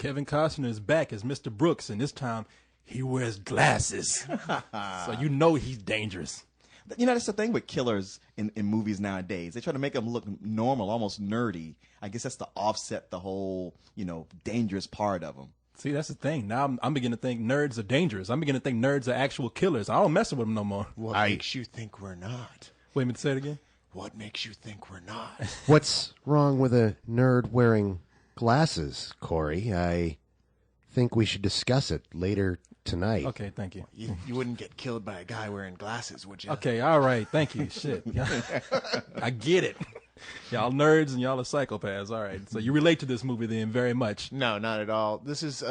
Kevin Costner is back as Mr. Brooks, and this time he wears glasses. So you know he's dangerous. You know, that's the thing with killers in movies nowadays. They try to make them look normal, almost nerdy. I guess that's to offset the whole, dangerous part of them. See, that's the thing. Now I'm beginning to think nerds are dangerous. I'm beginning to think nerds are actual killers. I don't mess with them no more. What makes you think we're not? Wait a minute, say it again. What makes you think we're not? What's wrong with a nerd wearing glasses, Corey? I think we should discuss it later tonight. Okay, thank you. You wouldn't get killed by a guy wearing glasses, would you? Okay, all right, thank you. Shit. I get it. Y'all nerds and y'all are psychopaths. All right, so you relate to this movie then very much. No, not at all. This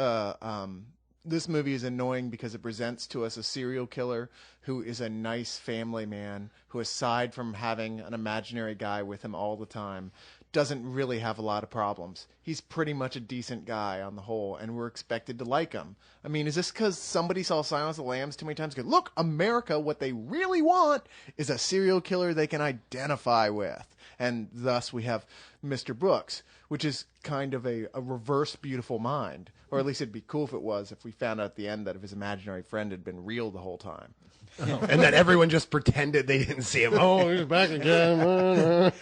movie is annoying because it presents to us a serial killer who is a nice family man who, aside from having an imaginary guy with him all the time, doesn't really have a lot of problems. He's pretty much a decent guy on the whole, and we're expected to like him. I mean, is this because somebody saw Silence of the Lambs too many times? Look, America, what they really want is a serial killer they can identify with. And thus we have Mr. Brooks, which is kind of a reverse Beautiful Mind. Or at least it'd be cool if it was, if we found out at the end that his imaginary friend had been real the whole time. And that everyone just pretended they didn't see him. Oh, he's back again.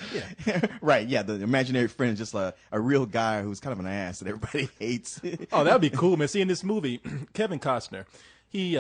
Right, yeah, the imaginary friend is just a real guy who's kind of an ass that everybody hates. Oh, that would be cool, man. See, in this movie, Kevin Costner, he,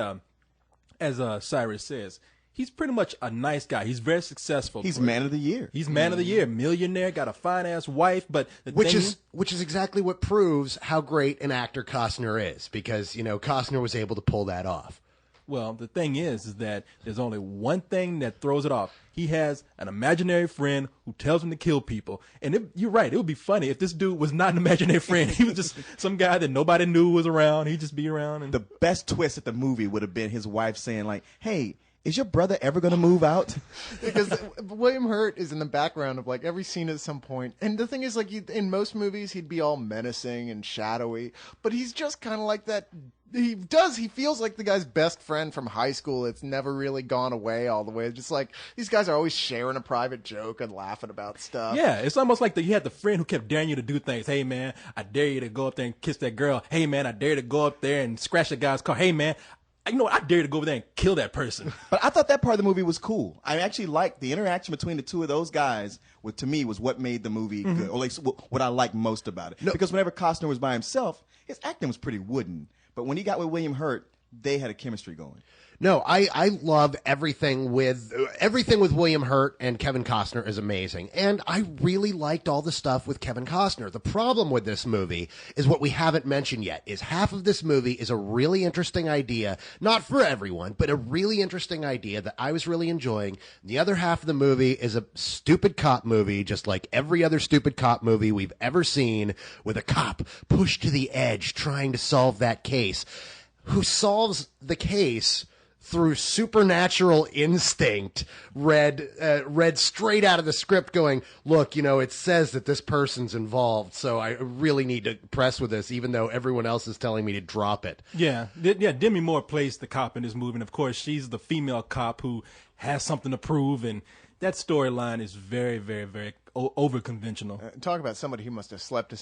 as Cyrus says, he's pretty much a nice guy. He's very successful. He's man of the year. He's man of the year, millionaire, got a fine-ass wife, but which is exactly what proves how great an actor Costner is, because, Costner was able to pull that off. Well, the thing is that there's only one thing that throws it off. He has an imaginary friend who tells him to kill people. And you're right, it would be funny if this dude was not an imaginary friend. He was just some guy that nobody knew was around. He'd just be around. And the best twist at the movie would have been his wife saying, like, hey, is your brother ever going to move out? Because William Hurt is in the background of like every scene at some point. And the thing is, like, in most movies, he'd be all menacing and shadowy. But he's just kind of like that. He feels like the guy's best friend from high school. It's never really gone away all the way. It's just like these guys are always sharing a private joke and laughing about stuff. Yeah, it's almost like you had the friend who kept daring you to do things. Hey, man, I dare you to go up there and kiss that girl. Hey, man, I dare you to go up there and scratch the guy's car. Hey, man, I dare you to go over there and kill that person. But I thought that part of the movie was cool. I actually liked the interaction between the two of those guys. To me, was what made the movie good, or like what I liked most about it. No. Because whenever Costner was by himself, his acting was pretty wooden. But when he got with William Hurt, they had a chemistry going. No, I love everything with William Hurt, and Kevin Costner is amazing. And I really liked all the stuff with Kevin Costner. The problem with this movie is what we haven't mentioned yet, is half of this movie is a really interesting idea, not for everyone, but a really interesting idea that I was really enjoying. The other half of the movie is a stupid cop movie, just like every other stupid cop movie we've ever seen, with a cop pushed to the edge trying to solve that case, who solves the case through supernatural instinct, read straight out of the script, going, look, it says that this person's involved, so I really need to press with this, even though everyone else is telling me to drop it. Yeah, Demi Moore plays the cop in this movie, and of course, she's the female cop who has something to prove, and that storyline is very, very, very over-conventional. Talk about somebody who must have slept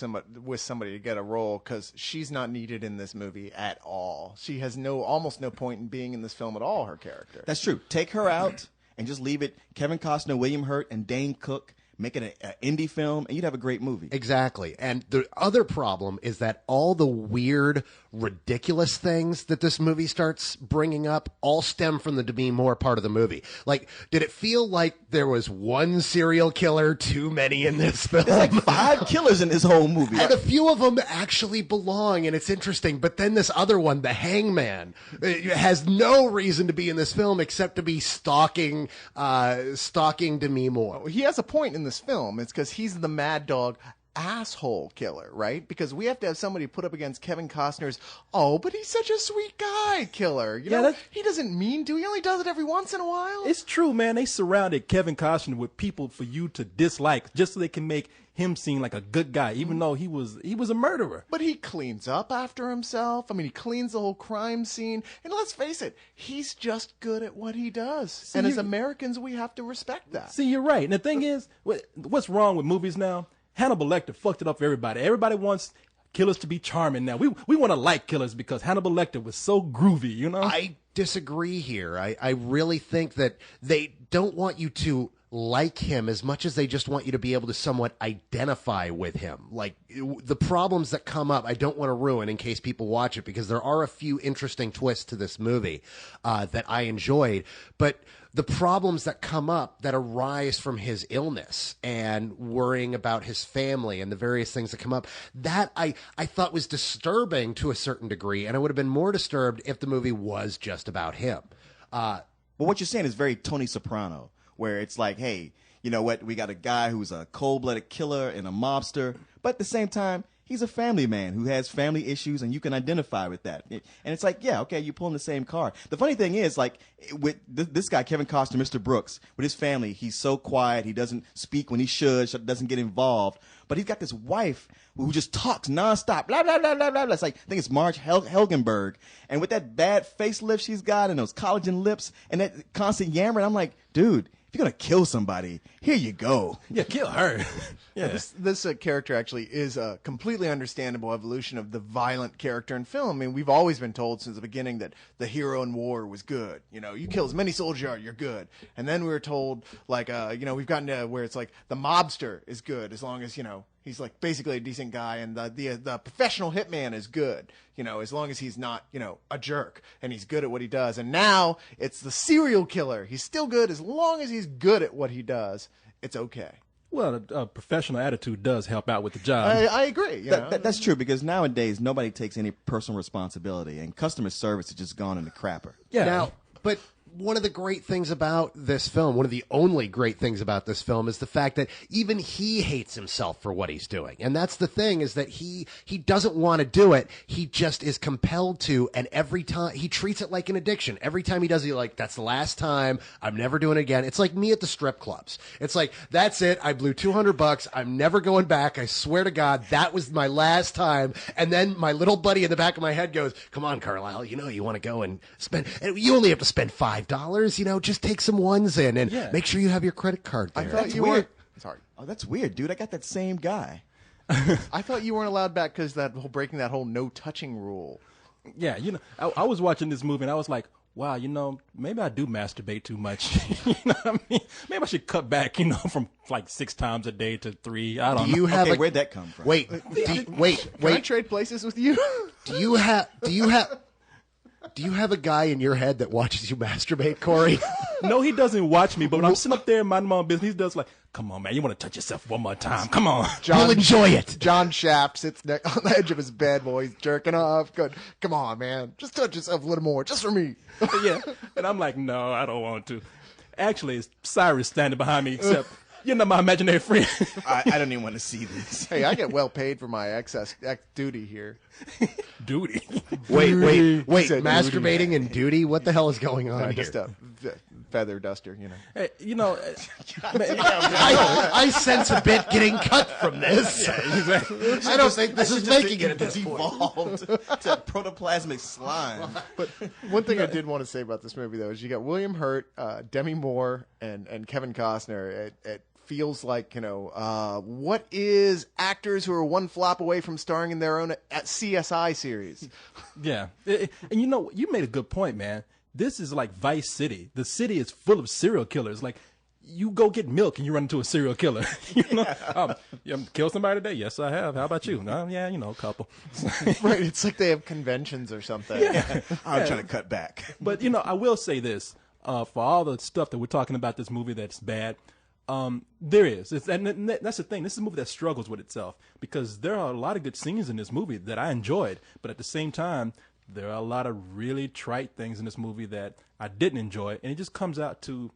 with somebody to get a role, because she's not needed in this movie at all. She has almost no point in being in this film at all, her character. That's true. Take her out and just leave it Kevin Costner, William Hurt, and Dane Cook. Make it an indie film, and you'd have a great movie. Exactly. And the other problem is that all the weird, ridiculous things that this movie starts bringing up all stem from the Demi Moore part of the movie. Like, did it feel like there was one serial killer too many in this film? There's like 5 killers in this whole movie. And a few of them actually belong, and it's interesting. But then this other one, the Hangman, has no reason to be in this film except to be stalking Demi Moore. He has a point in this film. It's because he's the Mad Dog asshole killer, right? Because we have to have somebody put up against Kevin Costner's, but he's such a sweet guy killer. He doesn't mean to. He only does it every once in a while. It's true, man. They surrounded Kevin Costner with people for you to dislike just so they can make him seem like a good guy, even though he was a murderer. But he cleans up after himself. I mean, he cleans the whole crime scene. And let's face it, he's just good at what he does. And as Americans, we have to respect that. See, you're right. And the thing is, what's wrong with movies now? Hannibal Lecter fucked it up for everybody. Everybody wants killers to be charming now. We want to like killers because Hannibal Lecter was so groovy, you know? I disagree here. I really think that they don't want you to like him as much as they just want you to be able to somewhat identify with him. Like, the problems that come up, I don't want to ruin in case people watch it, because there are a few interesting twists to this movie that I enjoyed, but the problems that come up that arise from his illness and worrying about his family and the various things that come up, that I thought was disturbing to a certain degree, and I would have been more disturbed if the movie was just about him. But what you're saying is very Tony Soprano, where it's like, hey, you know what? We got a guy who's a cold-blooded killer and a mobster, but at the same time, he's a family man who has family issues, and you can identify with that. And it's like, yeah, okay, you're pulling the same card. The funny thing is, like, with this guy, Kevin Costner, Mr. Brooks, with his family, he's so quiet. He doesn't speak when he should, doesn't get involved. But he's got this wife who just talks nonstop, blah, blah, blah, blah, blah. It's like, I think it's Marge Helgenberg. And with that bad facelift she's got and those collagen lips and that constant yammering, I'm like, dude, if you're going to kill somebody, here you go. Yeah, kill her. Yeah. This character actually is a completely understandable evolution of the violent character in film. I mean, we've always been told since the beginning that the hero in war was good. You know, you kill as many soldiers as you're good. And then we were told, like, you know, we've gotten to where it's like the mobster is good as long as, you know, he's like basically a decent guy, and the professional hitman is good, you know, as long as he's not, you know, a jerk and he's good at what he does. And now it's the serial killer. He's still good as long as he's good at what he does. It's okay. Well, a professional attitude does help out with the job. I agree. You know? That's true, because nowadays nobody takes any personal responsibility, and customer service has just gone into crapper. Yeah. Now, but one of the great things about this film, one of the only great things about this film, is the fact that even he hates himself for what he's doing. And that's the thing, is that he doesn't want to do it. He just is compelled to, and every time he treats it like an addiction. Every time he does it, he's like, that's the last time. I'm never doing it again. It's like me at the strip clubs. It's like, that's it. I blew $200. I'm never going back. I swear to God, that was my last time. And then my little buddy in the back of my head goes, come on, Carlisle, you know, you want to go and spend, and you only have to spend $5. You know, just take some ones in and make sure you have your credit card there. I thought That's you weird. were. Sorry. Oh, that's weird, dude. I got that same guy. I thought you weren't allowed back because breaking that whole no touching rule. Yeah, you know, I was watching this movie and I was like, wow, you know, maybe I do masturbate too much. You know what I mean? Maybe I should cut back, you know, from like 6 times a day to 3. I don't know. Have Okay, where'd that come from? Wait, Can I trade places with you? Do you have a guy in your head that watches you masturbate, Corey? No, he doesn't watch me, but when I'm sitting up there minding my own business, he does like, come on, man, you want to touch yourself one more time. Come on. You'll enjoy it. John Shaft sits on the edge of his bed while he's jerking off. Good. Come on, man. Just touch yourself a little more, just for me. Yeah. And I'm like, no, I don't want to. Actually, it's Cyrus standing behind me, except you're not my imaginary friend. I don't even want to see this. Hey, I get well paid for my excess duty here. Duty. Wait, Said masturbating and duty? What the hell is going on here? Just a feather duster, you know. Hey, you know, I sense a bit getting cut from this. exactly. I don't think this is making it at this point. Evolved to protoplasmic slime. But one thing I did want to say about this movie, though, is you got William Hurt, Demi Moore, and Kevin Costner. It feels like, you know, what is actors who are one flop away from starring in their own CSI series? Yeah. And you know, you made a good point, man. This is like Vice City. The city is full of serial killers. Like, you go get milk and you run into a serial killer. You know, you killed somebody today? Yes, I have. How about you? Yeah, you know, a couple. Right. It's like they have conventions or something. Yeah. I'm trying to cut back. But, you know, I will say this. For all the stuff that we're talking about this movie that's bad, there is. And that's the thing. This is a movie that struggles with itself, because there are a lot of good scenes in this movie that I enjoyed. But at the same time, there are a lot of really trite things in this movie that I didn't enjoy. And it just comes out to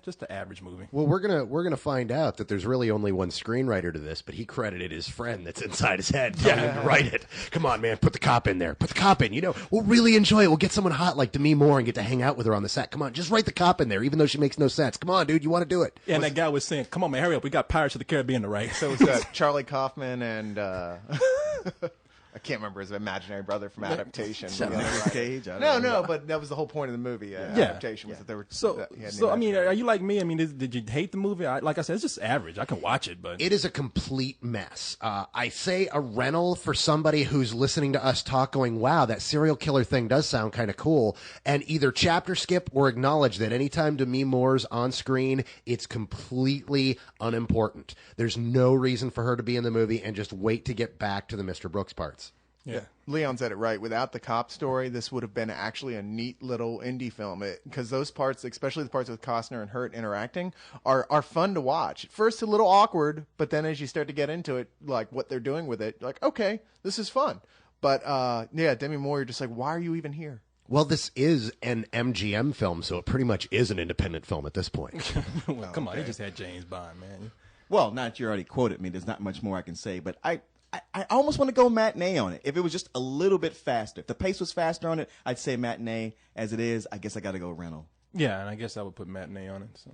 just an average movie. Well, we're gonna find out that there's really only one screenwriter to this, but he credited his friend that's inside his head telling him to write it. Come on, man, put the cop in there. Put the cop in. You know, we'll really enjoy it. We'll get someone hot like Demi Moore and get to hang out with her on the set. Come on, just write the cop in there, even though she makes no sense. Come on, dude, you want to do it? Yeah, and that guy was saying, "Come on, man, hurry up. We got Pirates of the Caribbean to write." So it was Charlie Kaufman and I can't remember his imaginary brother from Adaptation. Nicolas Cage. I don't No, know. no, but that was the whole point of the movie. Adaptation was that they were. So, that he had an I mean, imaginary- are you like me? I mean, did you hate the movie? Like I said, it's just average. I can watch it, but It is a complete mess. I say a rental for somebody who's listening to us talk going, wow, that serial killer thing does sound kind of cool. And either chapter skip or acknowledge that anytime Demi Moore's on screen, it's completely unimportant. There's no reason for her to be in the movie, and just wait to get back to the Mr. Brooks parts. Yeah, Leon said it right. Without the cop story, this would have been actually a neat little indie film. Because those parts, especially the parts with Costner and Hurt interacting, are fun to watch. At first, a little awkward, but then as you start to get into it, like what they're doing with it, like, okay, this is fun. But yeah, Demi Moore, you're just like, why are you even here? Well, this is an MGM film, so it pretty much is an independent film at this point. well, come on, they just had James Bond, man. Well, now that you already quoted me, there's not much more I can say, but I almost want to go matinee on it. If it was just a little bit faster, if the pace was faster on it, I'd say matinee. As it is, I guess I got to go rental. Yeah, and I guess I would put matinee on it. So